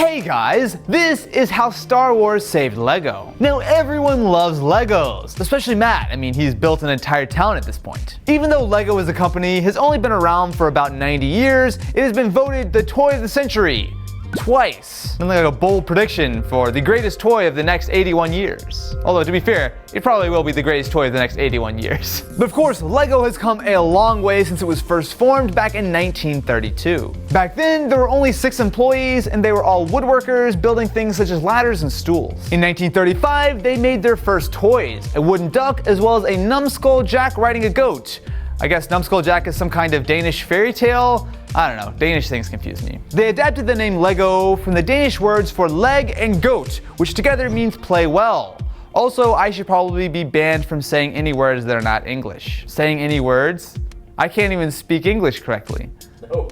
Hey guys, this is how Star Wars saved Lego. Now everyone loves Legos, especially Matt. I mean, he's built an entire town at this point. Even though Lego as a company has only been around for about 90 years, it has been voted the toy of the century twice. And like a bold prediction for the greatest toy of the next 81 years. Although to be fair, it probably will be the greatest toy of the next 81 years. But of course, Lego has come a long way since it was first formed back in 1932. Back then, there were only 6 employees and they were all woodworkers building things such as ladders and stools. In 1935, they made their first toys, a wooden duck as well as a numbskull Jack riding a goat. I guess Numbskull Jack is some kind of Danish fairy tale? I don't know, Danish things confuse me. They adapted the name Lego from the Danish words for leg and goat, which together means play well. Also, I should probably be banned from saying any words that are not English. Saying any words? I can't even speak English correctly. No,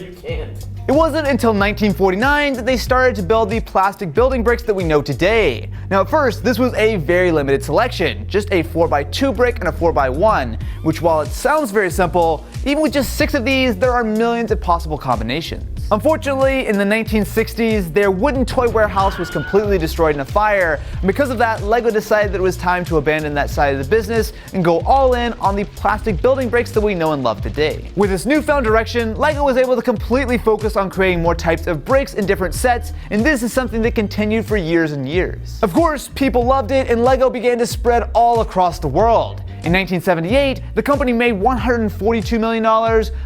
you can't. It wasn't until 1949 that they started to build the plastic building bricks that we know today. Now at first, this was a very limited selection, just a 4x2 brick and a 4x1, which while it sounds very simple, even with just 6 of these, there are millions of possible combinations. Unfortunately, in the 1960s, their wooden toy warehouse was completely destroyed in a fire, and because of that, Lego decided that it was time to abandon that side of the business and go all in on the plastic building bricks that we know and love today. With this newfound direction, Lego was able to completely focus on creating more types of bricks in different sets, and this is something that continued for years and years. Of course, people loved it, and Lego began to spread all across the world. In 1978, the company made $142 million,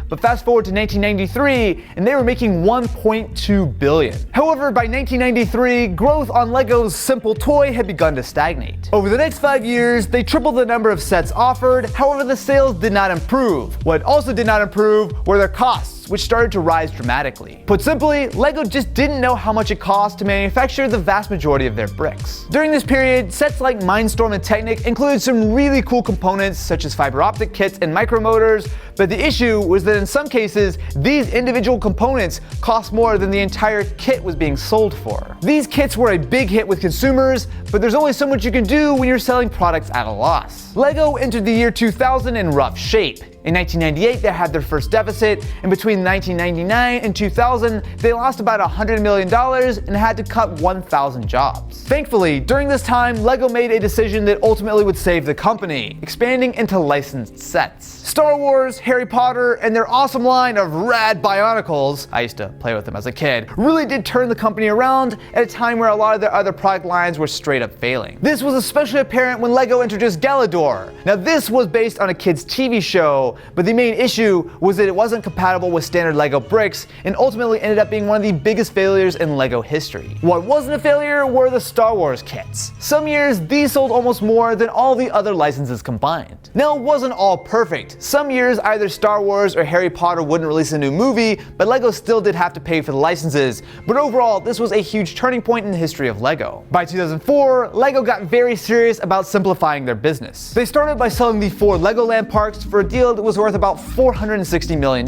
but fast forward to 1993, and they were making $1.2 billion. However, by 1993, growth on Lego's simple toy had begun to stagnate. Over the next 5 years, they tripled the number of sets offered, however the sales did not improve. What also did not improve were their costs, which started to rise dramatically. Put simply, Lego just didn't know how much it cost to manufacture the vast majority of their bricks. During this period, sets like Mindstorm and Technic included some really cool components such as fiber optic kits and micromotors, but the issue was that in some cases, these individual components cost more than the entire kit was being sold for. These kits were a big hit with consumers, but there's only so much you can do when you're selling products at a loss. Lego entered the year 2000 in rough shape. In 1998, they had their first deficit, and between 1999 and 2000, they lost about $100 million and had to cut 1,000 jobs. Thankfully, during this time, Lego made a decision that ultimately would save the company, expanding into licensed sets. Star Wars, Harry Potter, and their awesome line of rad Bionicles, I used to play with them as a kid, really did turn the company around at a time where a lot of their other product lines were straight up failing. This was especially apparent when Lego introduced Galador. Now this was based on a kid's TV show, but the main issue was that it wasn't compatible with standard Lego bricks and ultimately ended up being one of the biggest failures in Lego history. What wasn't a failure were the Star Wars kits. Some years, these sold almost more than all the other licenses combined. Now it wasn't all perfect. Some years either Star Wars or Harry Potter wouldn't release a new movie, but Lego still did have to pay for the licenses. But overall, this was a huge turning point in the history of Lego. By 2004, Lego got very serious about simplifying their business. They started by selling the 4 Legoland parks for a deal that was worth about $460 million.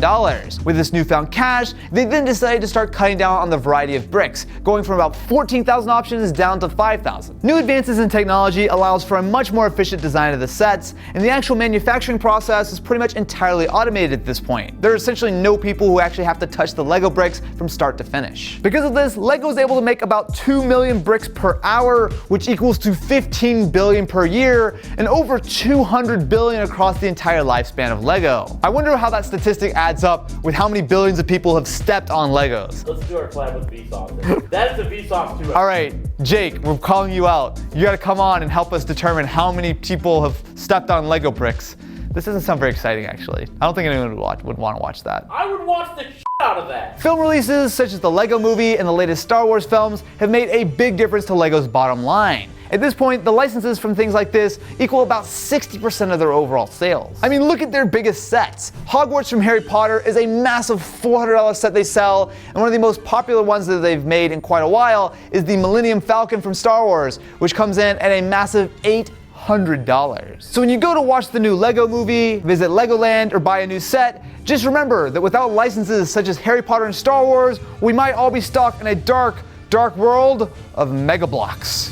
With this newfound cash, they then decided to start cutting down on the variety of bricks, going from about 14,000 options down to 5,000. New advances in technology allows for a much more efficient design of the sets, and the actual manufacturing process is pretty much entirely automated at this point. There are essentially no people who actually have to touch the Lego bricks from start to finish. Because of this, Lego is able to make about 2 million bricks per hour, which equals to 15 billion per year, and over 200 billion across the entire lifespan of Lego. I wonder how that statistic adds up with how many billions of people have stepped on Legos. Let's do our collab with Vsauce. That is the Vsauce too. Alright, Jake, we're calling you out. You gotta come on and help us determine how many people have stepped on Lego bricks. This doesn't sound very exciting, actually. I don't think anyone would want to watch that. I would watch the shit out of that. Film releases such as the Lego Movie and the latest Star Wars films have made a big difference to Lego's bottom line. At this point, the licenses from things like this equal about 60% of their overall sales. I mean, look at their biggest sets. Hogwarts from Harry Potter is a massive $400 set they sell, and one of the most popular ones that they've made in quite a while is the Millennium Falcon from Star Wars, which comes in at a massive $800. So when you go to watch the new Lego Movie, visit Legoland, or buy a new set, just remember that without licenses such as Harry Potter and Star Wars, we might all be stuck in a dark, dark world of Mega Bloks.